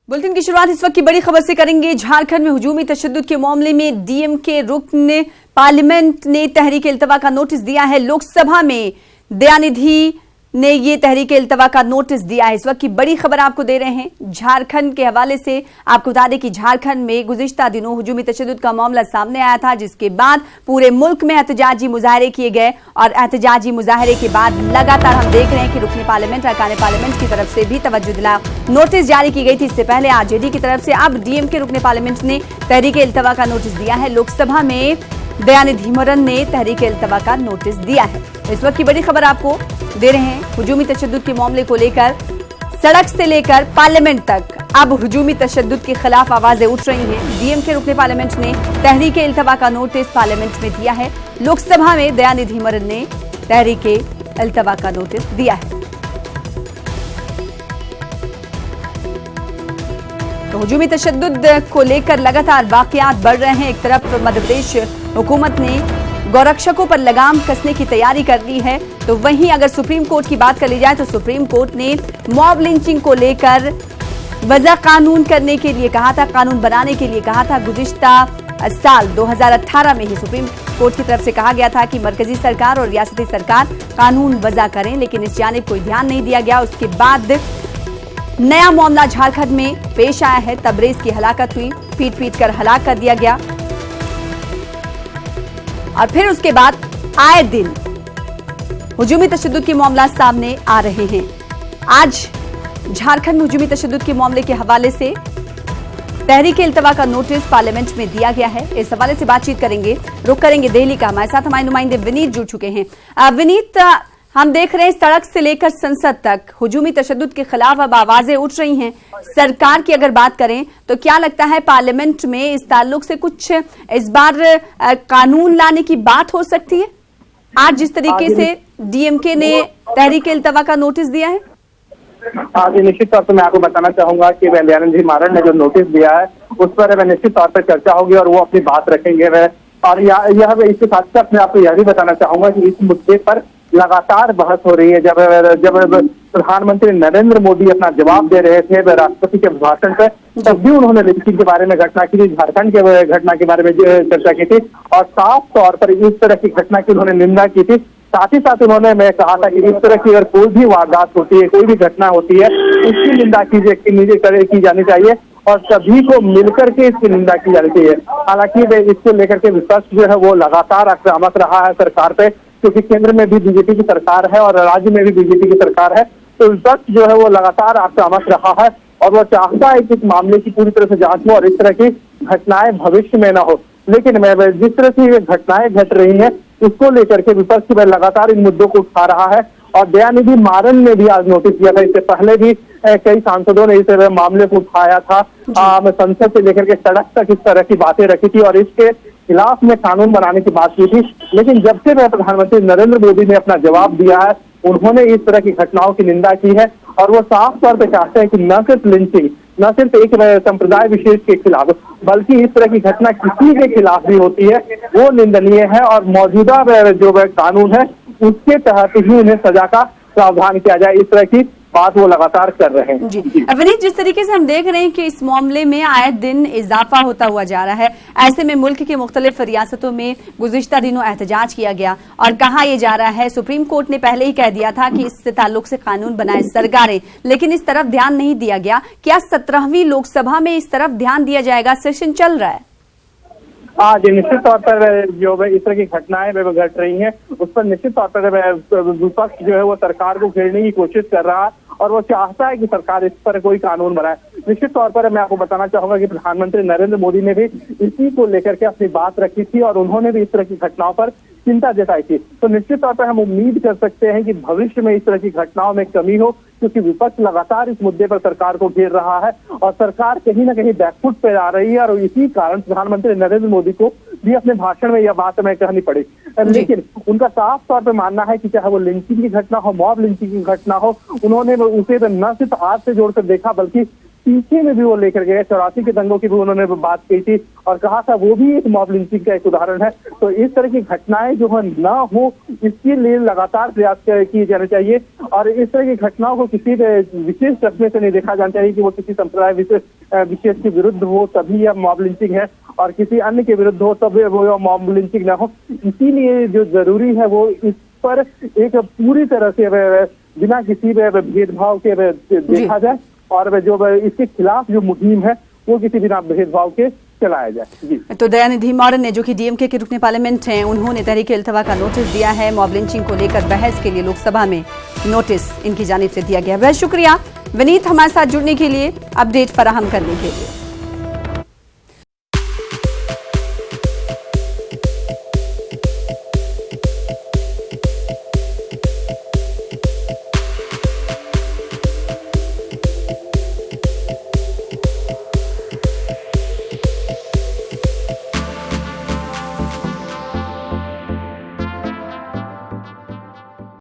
Bulletin की शुरुआत इस वक्त की बड़ी खबर से करेंगे। झारखंड में हुजूमी तशद्दुद के मामले में डीएमके रुकन पार्लियामेंट ने तहरीक इल्तवा का नोटिस दिया है। लोकसभा में दयानिधि ने ये तहरीक इल्तवा का नोटिस दिया है। इस वक्त की बड़ी खबर आपको दे रहे हैं झारखंड के हवाले से। आपको बता दें कि झारखंड में गुज़िश्ता दिनों हुजूमी तशद्दुद का मामला सामने आया था, जिसके बाद पूरे मुल्क में एहतजाजी मुजाहरे किए गए और एहतजाजी मुजाहरे के बाद लगातार हम देख रहे हैं कि रुकन पार्लियामेंट अरकान पार्लियामेंट की तरफ से भी तवज्जो दिला नोटिस जारी की गई थी। इससे पहले आरजेडी की तरफ से अब डीएमके रुकन पार्लियामेंट ने तहरीक इल्तवा का नोटिस दिया है। लोकसभा में दयानिधि मरन ने तहरीक इल्तवा का नोटिस दिया है। इस वक्त की बड़ी खबर आपको दे रहे हैं। हुजूमी तशद्दुद के मामले को लेकर सड़क से लेकर पार्लियामेंट तक अब हुजूमी तशद्दुद के खिलाफ आवाजें उठ रही हैं। डीएमके रुकन पार्लियामेंट ने तहरीक इल्तवा का नोटिस पार्लियामेंट में दिया है। लोकसभा में दयानिधि मरन ने तहरीक इल्तवा का नोटिस दिया है। तो हुजूमी तशद्दुद को लेकर लगातार वाकयात बढ़ रहे हैं। एक तरफ मध्य प्रदेश हुकूमत ने गौरक्षकों पर लगाम कसने की तैयारी कर ली है, तो वहीं अगर सुप्रीम कोर्ट की बात कर ली जाए तो सुप्रीम कोर्ट ने मॉब लिंचिंग को लेकर वजह कानून करने के लिए कहा था, कानून बनाने के लिए कहा था। गुज़िश्ता साल 2018 में ही सुप्रीम कोर्ट की तरफ से कहा गया था कि मरकजी सरकार और रियासती सरकार कानून वजह करें, लेकिन इस जानिब कोई ध्यान नहीं दिया गया। उसके बाद नया मामला झारखंड में पेश आया है। तबरेज की हलाकत हुई, पीट कर हलाक कर दिया गया और फिर उसके बाद आए दिन हुजूमी तशद्दुद के मामला सामने आ रहे हैं। आज झारखंड में हुजूमी तशद्दुद के मामले के हवाले से तहरीक इल्तवा का नोटिस पार्लियामेंट में दिया गया है। इस हवाले से बातचीत करेंगे, रुख करेंगे दिल्ली का। हमारे साथ हमारे नुमाइंदे विनीत जुड़ चुके हैं। विनीत, हम देख रहे हैं सड़क से लेकर संसद तक हुजूमी तशद्दुद के खिलाफ अब आवाजें उठ रही हैं। सरकार की अगर बात करें तो क्या लगता है पार्लियामेंट में इस ताल्लुक से कुछ इस बार कानून लाने की बात हो सकती है? आज जिस तरीके से डीएमके ने तहरीक इल्तवा का नोटिस दिया है। आज निश्चित तौर पर मैं आपको बताना चाहूंगा कि दयानिधि मारन ने जो नोटिस दिया है उस पर निश्चित तौर पर चर्चा होगी और वो अपनी बात रखेंगे। और यह इसके साथ साथ मैं आपको यह भी बताना चाहूंगा कि इस मुद्दे पर लगातार बहस हो रही है। जब प्रधानमंत्री नरेंद्र मोदी अपना जवाब दे रहे थे राष्ट्रपति के भाषण पर, तब भी उन्होंने लिंचिंग के बारे में घटना की थी, झारखंड के घटना के बारे में चर्चा की थी और साफ तौर पर इस तरह की घटना की उन्होंने निंदा की थी। साथ ही साथ उन्होंने मैं कहा था कि इस तरह की अगर कोई भी वारदात होती है, कोई भी घटना होती है, उसकी निंदा की जानी चाहिए और सभी को मिलकर के इसकी निंदा की जानी चाहिए। हालांकि इसको लेकर के विपक्ष जो है वो लगातार आक्रामक रहा है सरकार पे, क्योंकि केंद्र में भी बीजेपी की सरकार है और राज्य में भी बीजेपी की सरकार है, तो विपक्ष जो है वो लगातार आक्रामक रहा है और वो चाहता है कि इस मामले की पूरी तरह से जांच हो और इस तरह की घटनाएं भविष्य में न हो। लेकिन जिस तरह से ये घटनाएं घट रही हैं उसको लेकर के विपक्ष लगातार इन मुद्दों को उठा रहा है और दयानिधि मारन ने भी आज नोटिस दिया था। इससे पहले भी कई सांसदों ने इस मामले को उठाया था। संसद से लेकर के सड़क तक इस तरह की बातें रखी थी और इसके खिलाफ में कानून बनाने की बात की थी। लेकिन जब से प्रधानमंत्री नरेंद्र मोदी ने अपना जवाब दिया है, उन्होंने इस तरह की घटनाओं की निंदा की है और वो साफ तौर पर चाहते हैं कि न सिर्फ लिंचिंग, न सिर्फ एक संप्रदाय विशेष के खिलाफ, बल्कि इस तरह की घटना किसी के खिलाफ भी होती है वो निंदनीय है और मौजूदा जो कानून है उसके तहत ही उन्हें सजा का प्रावधान किया जाए। इस तरह की बात वो लगातार कर रहे हैं। जी विनीत, जिस तरीके से हम देख रहे हैं कि इस मामले में आए दिन इजाफा होता हुआ जा रहा है, ऐसे में मुल्क के मुख्तलिफ रियासतों में गुज़िश्ता दिनों एहतजाज किया गया और कहा यह जा रहा है, सुप्रीम कोर्ट ने पहले ही कह दिया था कि इससे ताल्लुक से कानून बनाए सरकारें, लेकिन इस तरफ ध्यान नहीं दिया गया। क्या 17वीं लोकसभा में इस तरफ ध्यान दिया जाएगा? सेशन चल रहा है। जी निश्चित तौर पर जो इस तरह की घटनाएं घट रही हैं उस पर निश्चित तौर पर विपक्ष जो है वो सरकार को घेरने की कोशिश कर रहा है और वो चाहता है कि सरकार इस पर कोई कानून बनाए। निश्चित तौर पर मैं आपको बताना चाहूंगा कि प्रधानमंत्री नरेंद्र मोदी ने भी इसी को लेकर के अपनी बात रखी थी और उन्होंने भी इस तरह की घटनाओं पर चिंता जताई थी। तो निश्चित तौर पर हम उम्मीद कर सकते हैं कि भविष्य में इस तरह की घटनाओं में कमी हो, क्योंकि विपक्ष लगातार इस मुद्दे पर सरकार को घेर रहा है और सरकार कहीं ना कहीं बैकफुट पे आ रही है और इसी कारण प्रधानमंत्री नरेंद्र मोदी को भी अपने भाषण में यह बात हमें कहनी पड़ी। लेकिन उनका साफ तौर पे मानना है कि चाहे वो लिंचिंग की घटना हो, मॉब लिंचिंग की घटना हो, उन्होंने उसे न सिर्फ आज से जोड़कर देखा बल्कि पीछे में भी वो लेकर गए। 84 के दंगों की भी उन्होंने बात की थी और कहा था वो भी एक मॉब लिंचिंग का एक उदाहरण है। तो इस तरह की घटनाएं जो है ना हो, इसके लिए लगातार प्रयास किए जाने चाहिए और इस तरह की घटनाओं को किसी विशेष चश्मे से नहीं देखा जाना चाहिए कि वो किसी संप्रदाय विशेष के विरुद्ध हो तभी यह मॉब लिंचिंग है और किसी अन्य के विरुद्ध हो तब वो मॉब लिंचिंग ना हो। इसीलिए जो जरूरी है वो इस पर एक पूरी तरह से बिना किसी भेदभाव के देखा जाए और जो इसके खिलाफ जो मुहिम है वो किसी बिना भेदभाव के चलाया जाए। जी। तो दयानिधि मारन ने, जो कि डीएमके के रुकने पार्लियामेंट हैं, उन्होंने तहरीक इल्तवा का नोटिस दिया है। मॉब लिंचिंग को लेकर बहस के लिए लोकसभा में नोटिस इनकी जानिब से दिया गया। बहुत शुक्रिया विनीत हमारे साथ जुड़ने के लिए, अपडेट फराहम करने के लिए।